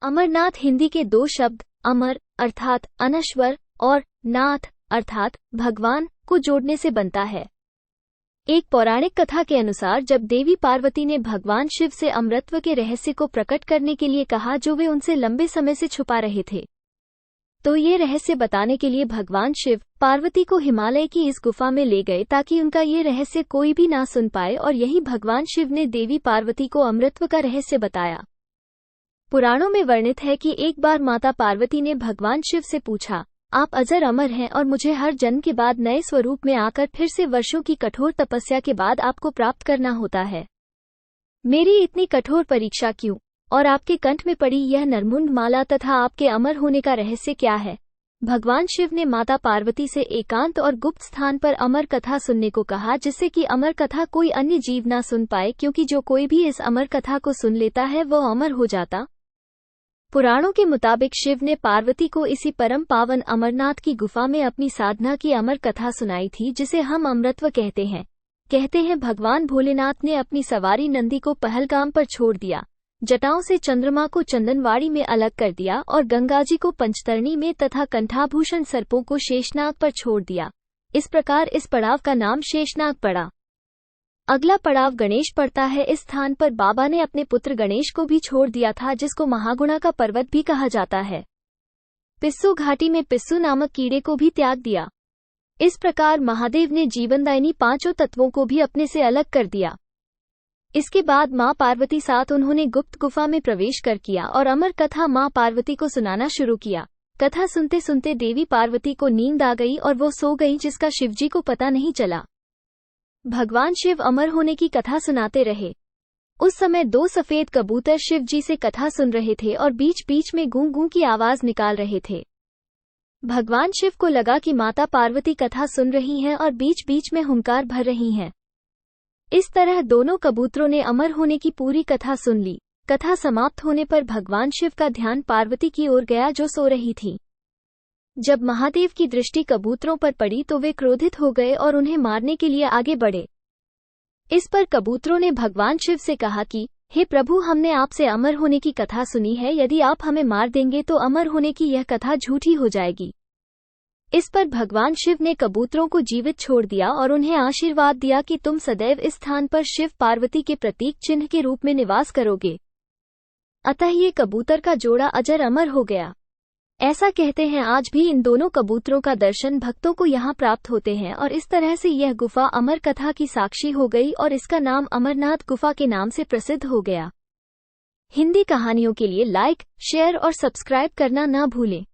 अमरनाथ हिंदी के दो शब्द अमर अर्थात अनश्वर और नाथ अर्थात भगवान को जोड़ने से बनता है। एक पौराणिक कथा के अनुसार जब देवी पार्वती ने भगवान शिव से अमरत्व के रहस्य को प्रकट करने के लिए कहा जो वे उनसे लंबे समय से छुपा रहे थे, तो ये रहस्य बताने के लिए भगवान शिव पार्वती को हिमालय की इस गुफा में ले गए ताकि उनका ये रहस्य कोई भी ना सुन पाए, और यही भगवान शिव ने देवी पार्वती को अमरत्व का रहस्य बताया। पुराणों में वर्णित है कि एक बार माता पार्वती ने भगवान शिव से पूछा, आप अजर अमर हैं और मुझे हर जन्म के बाद नए स्वरूप में आकर फिर से वर्षों की कठोर तपस्या के बाद आपको प्राप्त करना होता है। मेरी इतनी कठोर परीक्षा क्यों, और आपके कंठ में पड़ी यह नरमुंड माला तथा आपके अमर होने का रहस्य क्या है? भगवान शिव ने माता पार्वती से एकांत और गुप्त स्थान पर अमर कथा सुनने को कहा, जिससे कि अमर कथा कोई अन्य जीव ना सुन पाए, क्योंकि जो कोई भी इस अमर कथा को सुन लेता है वह अमर हो जाता। पुराणों के मुताबिक शिव ने पार्वती को इसी परम पावन अमरनाथ की गुफा में अपनी साधना की अमर कथा सुनाई थी, जिसे हम अमरत्व कहते हैं। भगवान भोलेनाथ ने अपनी सवारी नंदी को पहलगाम पर छोड़ दिया, जटाओं से चंद्रमा को चंदनवाड़ी में अलग कर दिया और गंगाजी को पंचतरणी में तथा कंठाभूषण सर्पों को शेषनाग पर छोड़ दिया। इस प्रकार इस पड़ाव का नाम शेषनाग पड़ा। अगला पड़ाव गणेश पड़ता है। इस स्थान पर बाबा ने अपने पुत्र गणेश को भी छोड़ दिया था, जिसको महागुणा का पर्वत भी कहा जाता है। पिस्सू घाटी में पिस्सू नामक कीड़े को भी त्याग दिया। इस प्रकार महादेव ने जीवनदायिनी पांचों तत्वों को भी अपने से अलग कर दिया। इसके बाद मां पार्वती साथ उन्होंने गुप्त गुफा में प्रवेश कर किया और अमर कथा मां पार्वती को सुनाना शुरू किया। कथा सुनते सुनते देवी पार्वती को नींद आ गई और वो सो गई, जिसका शिवजी को पता नहीं चला। भगवान शिव अमर होने की कथा सुनाते रहे। उस समय दो सफेद कबूतर शिव जी से कथा सुन रहे थे और बीच बीच में गूं गूं की आवाज निकाल रहे थे। भगवान शिव को लगा कि माता पार्वती कथा सुन रही हैं और बीच बीच में हुंकार भर रही हैं। इस तरह दोनों कबूतरों ने अमर होने की पूरी कथा सुन ली। कथा समाप्त होने पर भगवान शिव का ध्यान पार्वती की ओर गया, जो सो रही थी। जब महादेव की दृष्टि कबूतरों पर पड़ी तो वे क्रोधित हो गए और उन्हें मारने के लिए आगे बढ़े। इस पर कबूतरों ने भगवान शिव से कहा कि हे प्रभु, हमने आपसे अमर होने की कथा सुनी है, यदि आप हमें मार देंगे तो अमर होने की यह कथा झूठी हो जाएगी। इस पर भगवान शिव ने कबूतरों को जीवित छोड़ दिया और उन्हें आशीर्वाद दिया कि तुम सदैव इस स्थान पर शिव पार्वती के प्रतीक चिन्ह के रूप में निवास करोगे। अतः ये कबूतर का जोड़ा अजर अमर हो गया। ऐसा कहते हैं आज भी इन दोनों कबूतरों का दर्शन भक्तों को यहाँ प्राप्त होते हैं, और इस तरह से यह गुफा अमर कथा की साक्षी हो गई और इसका नाम अमरनाथ गुफा के नाम से प्रसिद्ध हो गया। हिंदी कहानियों के लिए लाइक, शेयर और सब्सक्राइब करना ना भूलें।